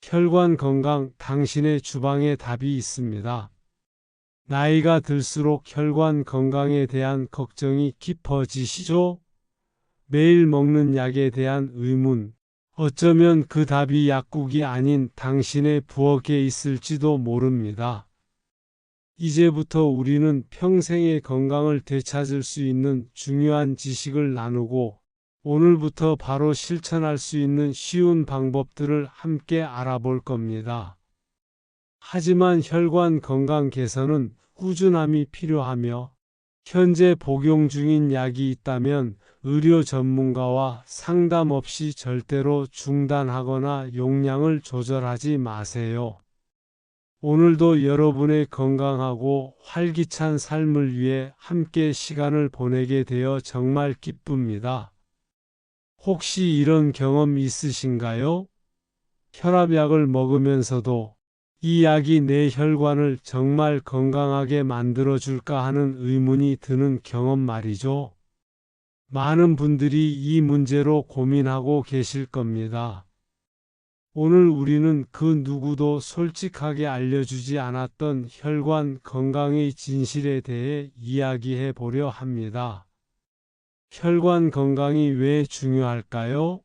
혈관 건강, 당신의 주방에 답이 있습니다. 나이가 들수록 혈관 건강에 대한 걱정이 깊어지시죠? 매일 먹는 약에 대한 의문, 어쩌면 그 답이 약국이 아닌 당신의 부엌에 있을지도 모릅니다. 이제부터 우리는 평생의 건강을 되찾을 수 있는 중요한 지식을 나누고 오늘부터 바로 실천할 수 있는 쉬운 방법들을 함께 알아볼 겁니다. 하지만 혈관 건강 개선은 꾸준함이 필요하며 현재 복용 중인 약이 있다면 의료 전문가와 상담 없이 절대로 중단하거나 용량을 조절하지 마세요. 오늘도 여러분의 건강하고 활기찬 삶을 위해 함께 시간을 보내게 되어 정말 기쁩니다. 혹시 이런 경험 있으신가요? 혈압약을 먹으면서도 이 약이 내 혈관을 정말 건강하게 만들어줄까 하는 의문이 드는 경험 말이죠. 많은 분들이 이 문제로 고민하고 계실 겁니다. 오늘 우리는 그 누구도 솔직하게 알려주지 않았던 혈관 건강의 진실에 대해 이야기해 보려 합니다. 혈관 건강이 왜 중요할까요?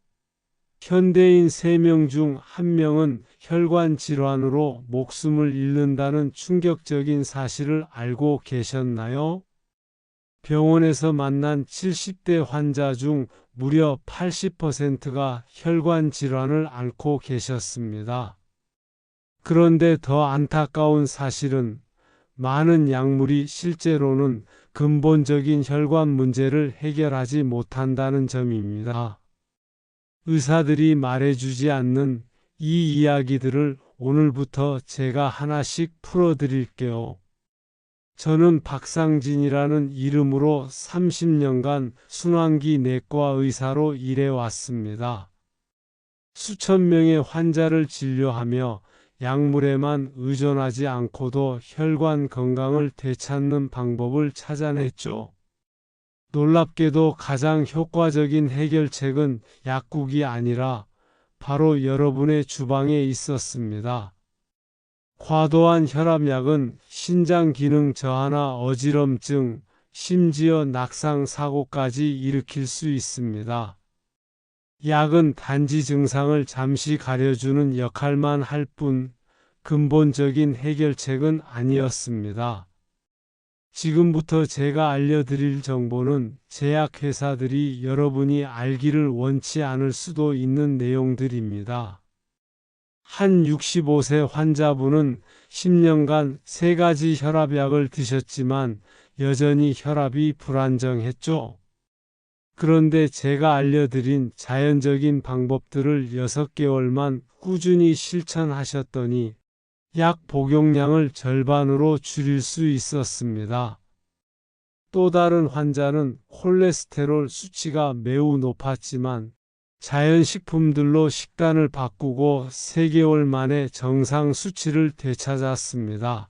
현대인 3명 중 1명은 혈관 질환으로 목숨을 잃는다는 충격적인 사실을 알고 계셨나요? 병원에서 만난 70대 환자 중 무려 80%가 혈관 질환을 앓고 계셨습니다. 그런데 더 안타까운 사실은 많은 약물이 실제로는 근본적인 혈관 문제를 해결하지 못한다는 점입니다. 의사들이 말해주지 않는 이 이야기들을 오늘부터 제가 하나씩 풀어드릴게요. 저는 박상진이라는 이름으로 30년간 순환기 내과 의사로 일해왔습니다. 수천 명의 환자를 진료하며 약물에만 의존하지 않고도 혈관 건강을 되찾는 방법을 찾아냈죠. 놀랍게도 가장 효과적인 해결책은 약국이 아니라 바로 여러분의 주방에 있었습니다. 과도한 혈압약은 신장 기능 저하나 어지럼증, 심지어 낙상 사고까지 일으킬 수 있습니다. 약은 단지 증상을 잠시 가려주는 역할만 할 뿐 근본적인 해결책은 아니었습니다. 지금부터 제가 알려드릴 정보는 제약회사들이 여러분이 알기를 원치 않을 수도 있는 내용들입니다. 한 65세 환자분은 10년간 3가지 혈압약을 드셨지만 여전히 혈압이 불안정했죠. 그런데 제가 알려드린 자연적인 방법들을 6개월만 꾸준히 실천하셨더니 약 복용량을 절반으로 줄일 수 있었습니다. 또 다른 환자는 콜레스테롤 수치가 매우 높았지만 자연식품들로 식단을 바꾸고 3개월 만에 정상 수치를 되찾았습니다.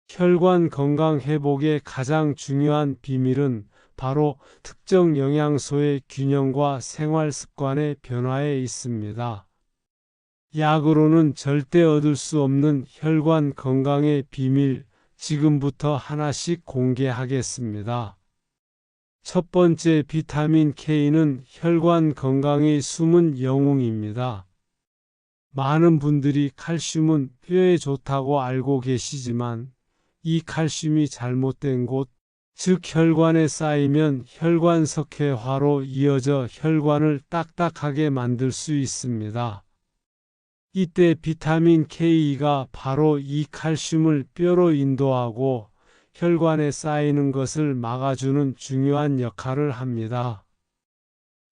혈관 건강 회복의 가장 중요한 비밀은 바로 특정 영양소의 균형과 생활 습관의 변화에 있습니다. 약으로는 절대 얻을 수 없는 혈관 건강의 비밀, 지금부터 하나씩 공개하겠습니다. 첫 번째, 비타민 K는 혈관 건강의 숨은 영웅입니다. 많은 분들이 칼슘은 뼈에 좋다고 알고 계시지만 이 칼슘이 잘못된 곳, 즉 혈관에 쌓이면 혈관 석회화로 이어져 혈관을 딱딱하게 만들 수 있습니다. 이때 비타민 K가 바로 이 칼슘을 뼈로 인도하고 혈관에 쌓이는 것을 막아주는 중요한 역할을 합니다.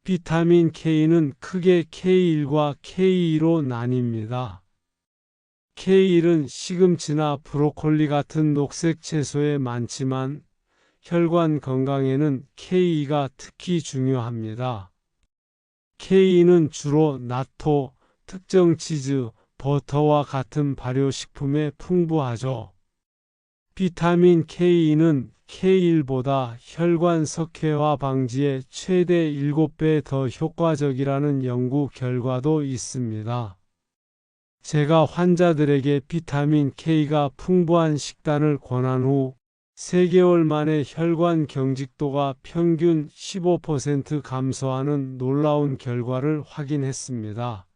비타민 K는 크게 K1과 K2로 나뉩니다. K1은 시금치나 브로콜리 같은 녹색 채소에 많지만 혈관 건강에는 K2가 특히 중요합니다. K2는 주로 나토, 특정 치즈, 버터와 같은 발효식품에 풍부하죠. 비타민 K2는 K1보다 혈관 석회화 방지에 최대 7배 더 효과적이라는 연구 결과도 있습니다. 제가 환자들에게 비타민 K가 풍부한 식단을 권한 후 3개월 만에 혈관 경직도가 평균 15% 감소하는 놀라운 결과를 확인했습니다.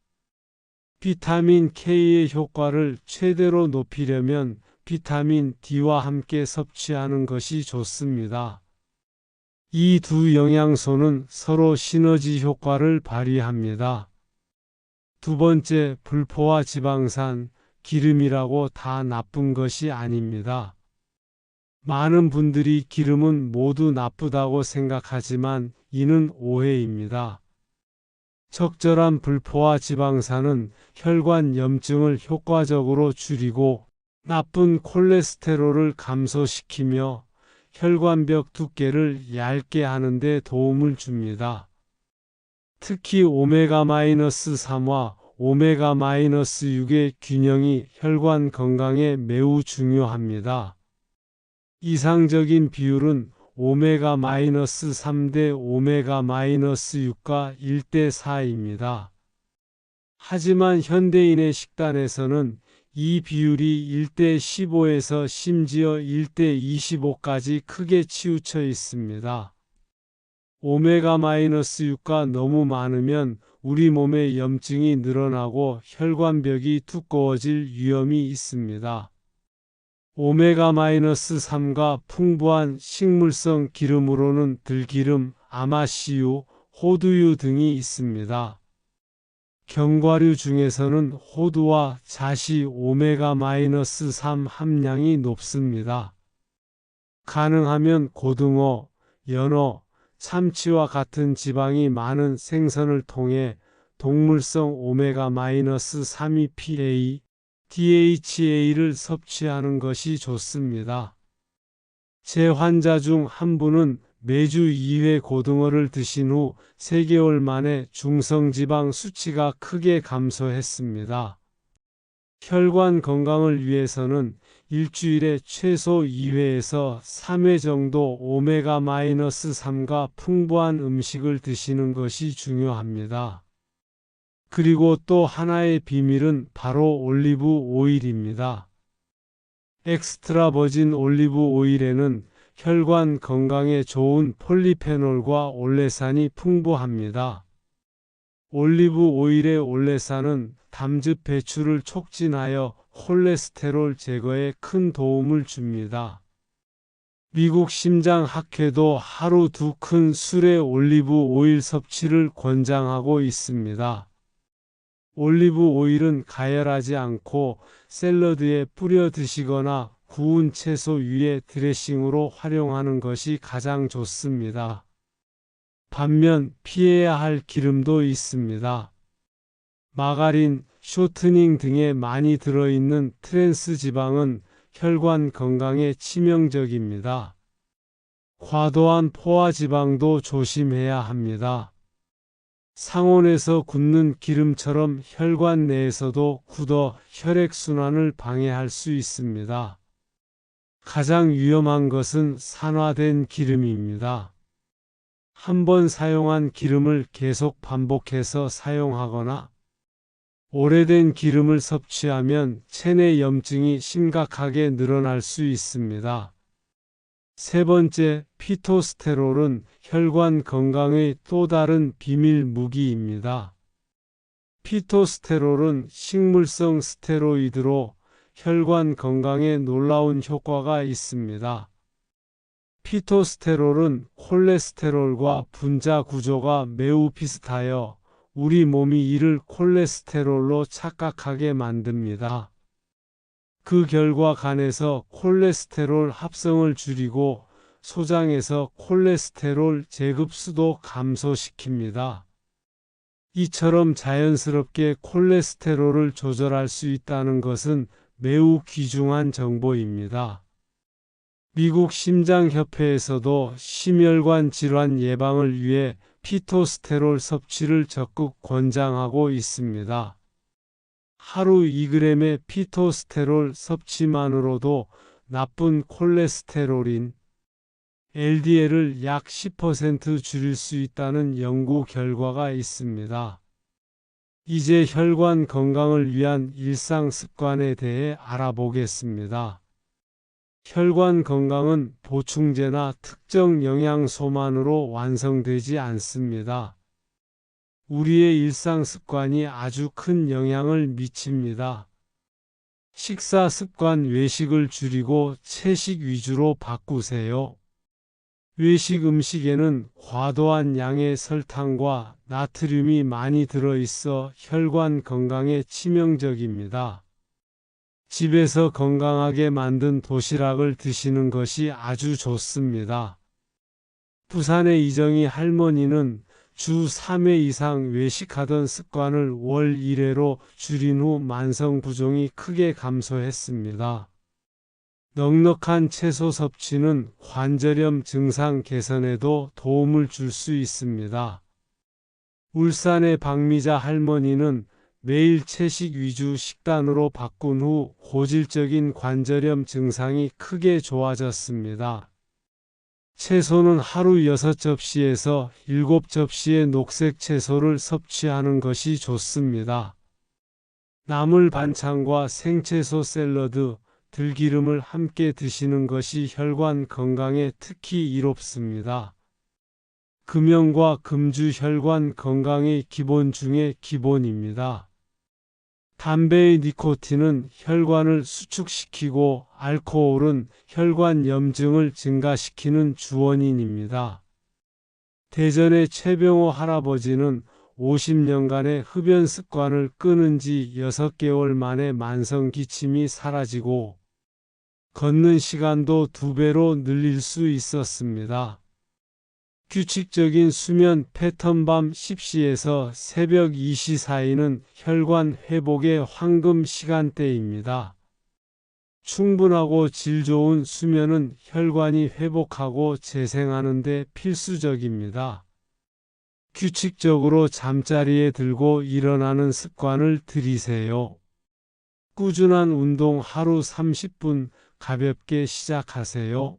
비타민 K의 효과를 최대로 높이려면 비타민 D와 함께 섭취하는 것이 좋습니다. 이 두 영양소는 서로 시너지 효과를 발휘합니다. 두 번째, 불포화 지방산, 기름이라고 다 나쁜 것이 아닙니다. 많은 분들이 기름은 모두 나쁘다고 생각하지만 이는 오해입니다. 적절한 불포화 지방산은 혈관 염증을 효과적으로 줄이고 나쁜 콜레스테롤을 감소시키며 혈관벽 두께를 얇게 하는 데 도움을 줍니다. 특히 오메가-3와 오메가-6의 균형이 혈관 건강에 매우 중요합니다. 이상적인 비율은 오메가-3 대 오메가-6과 1대 4입니다. 하지만 현대인의 식단에서는 이 비율이 1대 15에서 심지어 1대 25까지 크게 치우쳐 있습니다. 오메가-6가 너무 많으면 우리 몸의 염증이 늘어나고 혈관벽이 두꺼워질 위험이 있습니다. 오메가-3가 풍부한 식물성 기름으로는 들기름, 아마씨유, 호두유 등이 있습니다. 견과류 중에서는 호두와 잣이 오메가-3 함량이 높습니다. 가능하면 고등어, 연어, 참치와 같은 지방이 많은 생선을 통해 동물성 오메가-3 EPA, DHA를 섭취하는 것이 좋습니다. 제 환자 중 한 분은 매주 2회 고등어를 드신 후 3개월 만에 중성지방 수치가 크게 감소했습니다. 혈관 건강을 위해서는 일주일에 최소 2회에서 3회 정도 오메가-3가 풍부한 음식을 드시는 것이 중요합니다. 그리고 또 하나의 비밀은 바로 올리브 오일입니다. 엑스트라 버진 올리브 오일에는 혈관 건강에 좋은 폴리페놀과 올레산이 풍부합니다. 올리브 오일의 올레산은 담즙 배출을 촉진하여 콜레스테롤 제거에 큰 도움을 줍니다. 미국 심장학회도 하루 2큰 술의 올리브 오일 섭취를 권장하고 있습니다. 올리브 오일은 가열하지 않고 샐러드에 뿌려 드시거나 구운 채소 위에 드레싱으로 활용하는 것이 가장 좋습니다. 반면 피해야 할 기름도 있습니다. 마가린, 쇼트닝 등에 많이 들어있는 트랜스 지방은 혈관 건강에 치명적입니다. 과도한 포화 지방도 조심해야 합니다. 상온에서 굽는 기름처럼 혈관 내에서도 굳어 혈액순환을 방해할 수 있습니다. 가장 위험한 것은 산화된 기름입니다. 한번 사용한 기름을 계속 반복해서 사용하거나 오래된 기름을 섭취하면 체내 염증이 심각하게 늘어날 수 있습니다. 세 번째, 피토스테롤은 혈관 건강의 또 다른 비밀 무기입니다. 피토스테롤은 식물성 스테로이드로 혈관 건강에 놀라운 효과가 있습니다. 피토스테롤은 콜레스테롤과 분자 구조가 매우 비슷하여 우리 몸이 이를 콜레스테롤로 착각하게 만듭니다. 그 결과 간에서 콜레스테롤 합성을 줄이고 소장에서 콜레스테롤 제급수도 감소시킵니다. 이처럼 자연스럽게 콜레스테롤을 조절할 수 있다는 것은 매우 귀중한 정보입니다. 미국 심장협회에서도 심혈관 질환 예방을 위해 피토스테롤 섭취를 적극 권장하고 있습니다. 하루 2g의 피토스테롤 섭취만으로도 나쁜 콜레스테롤인 LDL을 약 10% 줄일 수 있다는 연구 결과가 있습니다. 이제 혈관 건강을 위한 일상 습관에 대해 알아보겠습니다. 혈관 건강은 보충제나 특정 영양소만으로 완성되지 않습니다. 우리의 일상 습관이 아주 큰 영향을 미칩니다. 식사 습관 외식을 줄이고 채식 위주로 바꾸세요. 외식 음식에는 과도한 양의 설탕과 나트륨이 많이 들어있어 혈관 건강에 치명적입니다. 집에서 건강하게 만든 도시락을 드시는 것이 아주 좋습니다. 부산의 이정희 할머니는 주 3회 이상 외식하던 습관을 월 1회로 줄인 후 만성부종이 크게 감소했습니다. 넉넉한 채소 섭취는 관절염 증상 개선에도 도움을 줄 수 있습니다. 울산의 박미자 할머니는 매일 채식 위주 식단으로 바꾼 후 고질적인 관절염 증상이 크게 좋아졌습니다. 채소는 하루 6접시에서 7접시의 녹색 채소를 섭취하는 것이 좋습니다. 나물 반찬과 생채소 샐러드, 들기름을 함께 드시는 것이 혈관 건강에 특히 이롭습니다. 금연과 금주 혈관 건강의 기본 중에 기본입니다. 담배의 니코틴은 혈관을 수축시키고 알코올은 혈관 염증을 증가시키는 주원인입니다. 대전의 최병호 할아버지는 50년간의 흡연 습관을 끊은 지 6개월 만에 만성 기침이 사라지고 걷는 시간도 2배로 늘릴 수 있었습니다. 규칙적인 수면 패턴 밤 10시에서 새벽 2시 사이는 혈관 회복의 황금 시간대입니다. 충분하고 질 좋은 수면은 혈관이 회복하고 재생하는 데 필수적입니다. 규칙적으로 잠자리에 들고 일어나는 습관을 들이세요. 꾸준한 운동 하루 30분 가볍게 시작하세요.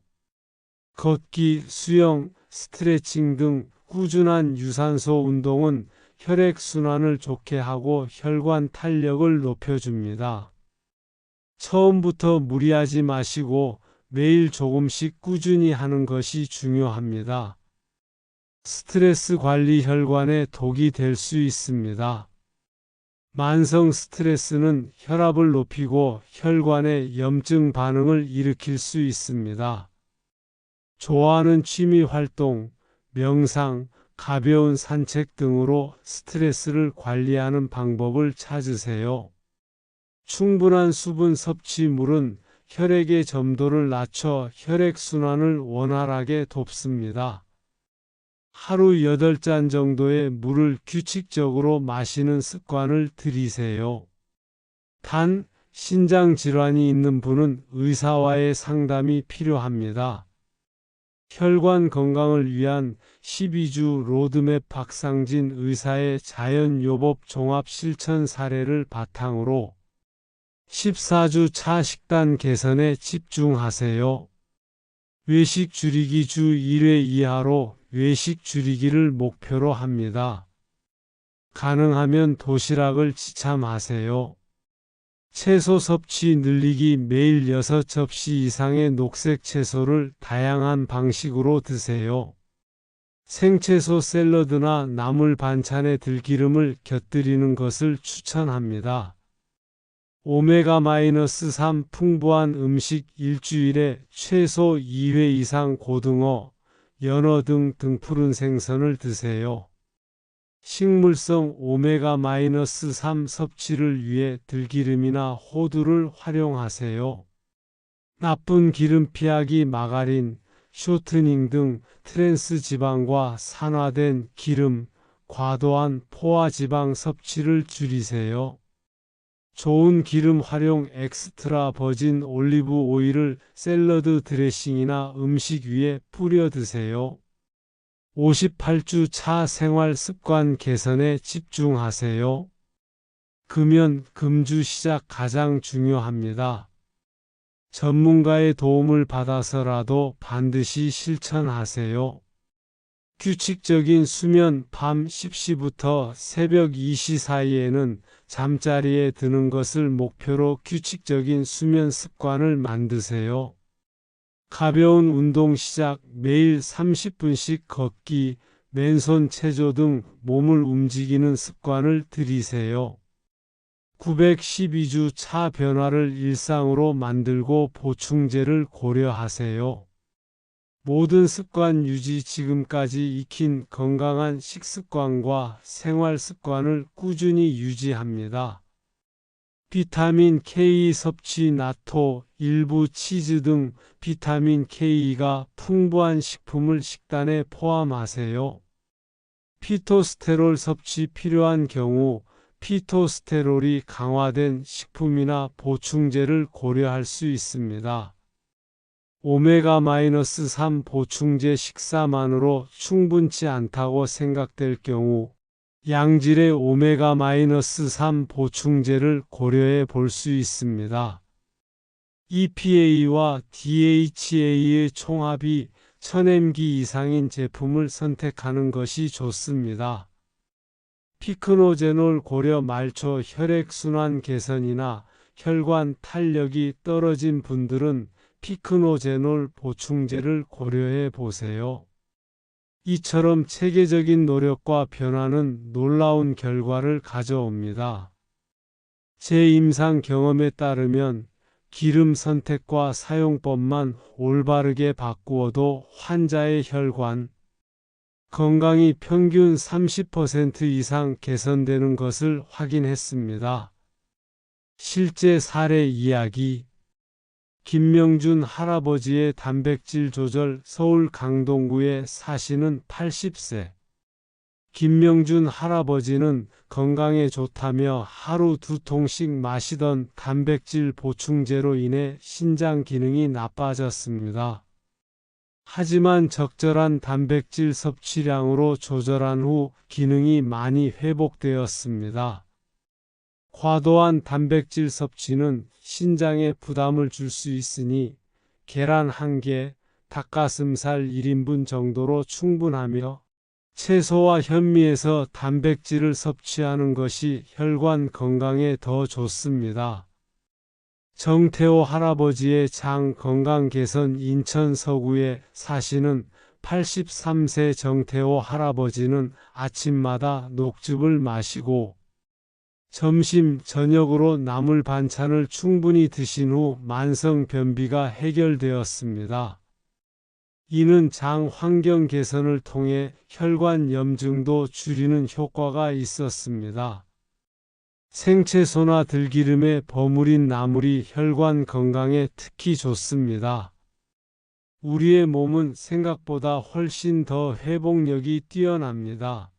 걷기, 수영, 스트레칭 등 꾸준한 유산소 운동은 혈액순환을 좋게 하고 혈관 탄력을 높여줍니다. 처음부터 무리하지 마시고 매일 조금씩 꾸준히 하는 것이 중요합니다. 스트레스 관리 혈관에 독이 될 수 있습니다. 만성 스트레스는 혈압을 높이고 혈관에 염증 반응을 일으킬 수 있습니다. 좋아하는 취미 활동, 명상, 가벼운 산책 등으로 스트레스를 관리하는 방법을 찾으세요. 충분한 수분 섭취 물은 혈액의 점도를 낮춰 혈액순환을 원활하게 돕습니다. 하루 8잔 정도의 물을 규칙적으로 마시는 습관을 들이세요. 단, 신장 질환이 있는 분은 의사와의 상담이 필요합니다. 혈관 건강을 위한 12주 로드맵 박상진 의사의 자연요법 종합 실천 사례를 바탕으로 14주 차 식단 개선에 집중하세요. 외식 줄이기 주 1회 이하로 외식 줄이기를 목표로 합니다. 가능하면 도시락을 지참하세요. 채소 섭취 늘리기 매일 6접시 이상의 녹색 채소를 다양한 방식으로 드세요. 생채소 샐러드나 나물 반찬에 들기름을 곁들이는 것을 추천합니다. 오메가-3 풍부한 음식 일주일에 최소 2회 이상 고등어, 연어 등 등푸른 생선을 드세요. 식물성 오메가-3 섭취를 위해 들기름이나 호두를 활용하세요. 나쁜 기름 피하기 마가린, 쇼트닝 등 트랜스 지방과 산화된 기름, 과도한 포화 지방 섭취를 줄이세요. 좋은 기름 활용 엑스트라 버진 올리브 오일을 샐러드 드레싱이나 음식 위에 뿌려 드세요. 58주 차 생활 습관 개선에 집중하세요. 금연, 금주 시작 가장 중요합니다. 전문가의 도움을 받아서라도 반드시 실천하세요. 규칙적인 수면 밤 10시부터 새벽 2시 사이에는 잠자리에 드는 것을 목표로 규칙적인 수면 습관을 만드세요. 가벼운 운동 시작 매일 30분씩 걷기, 맨손 체조 등 몸을 움직이는 습관을 들이세요. 912주 차 변화를 일상으로 만들고 보충제를 고려하세요. 모든 습관 유지 지금까지 익힌 건강한 식습관과 생활 습관을 꾸준히 유지합니다. 비타민 K 섭취 나토, 일부 치즈 등 비타민 K가 풍부한 식품을 식단에 포함하세요. 피토스테롤 섭취 필요한 경우 피토스테롤이 강화된 식품이나 보충제를 고려할 수 있습니다. 오메가-3 보충제 식사만으로 충분치 않다고 생각될 경우 양질의 오메가-3 보충제를 고려해 볼 수 있습니다. EPA와 DHA의 총합이 1000mg 이상인 제품을 선택하는 것이 좋습니다. 피크노제놀 고려 말초 혈액순환 개선이나 혈관 탄력이 떨어진 분들은 피크노제놀 보충제를 고려해 보세요. 이처럼 체계적인 노력과 변화는 놀라운 결과를 가져옵니다. 제 임상 경험에 따르면 기름 선택과 사용법만 올바르게 바꾸어도 환자의 혈관 건강이 평균 30% 이상 개선되는 것을 확인했습니다. 실제 사례 이야기 김명준 할아버지의 단백질 조절 서울 강동구에 사시는 80세. 김명준 할아버지는 건강에 좋다며 하루 2통씩 마시던 단백질 보충제로 인해 신장 기능이 나빠졌습니다. 하지만 적절한 단백질 섭취량으로 조절한 후 기능이 많이 회복되었습니다. 과도한 단백질 섭취는 신장에 부담을 줄 수 있으니 계란 1개, 닭가슴살 1인분 정도로 충분하며 채소와 현미에서 단백질을 섭취하는 것이 혈관 건강에 더 좋습니다. 정태호 할아버지의 장 건강 개선 인천 서구에 사시는 83세 정태호 할아버지는 아침마다 녹즙을 마시고 점심, 저녁으로 나물 반찬을 충분히 드신 후 만성 변비가 해결되었습니다. 이는 장 환경 개선을 통해 혈관 염증도 줄이는 효과가 있었습니다. 생채소나 들기름에 버무린 나물이 혈관 건강에 특히 좋습니다. 우리의 몸은 생각보다 훨씬 더 회복력이 뛰어납니다.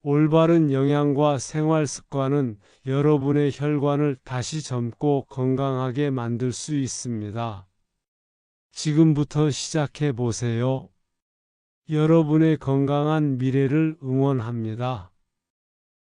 올바른 영양과 생활 습관은 여러분의 혈관을 다시 젊고 건강하게 만들 수 있습니다. 지금부터 시작해 보세요. 여러분의 건강한 미래를 응원합니다.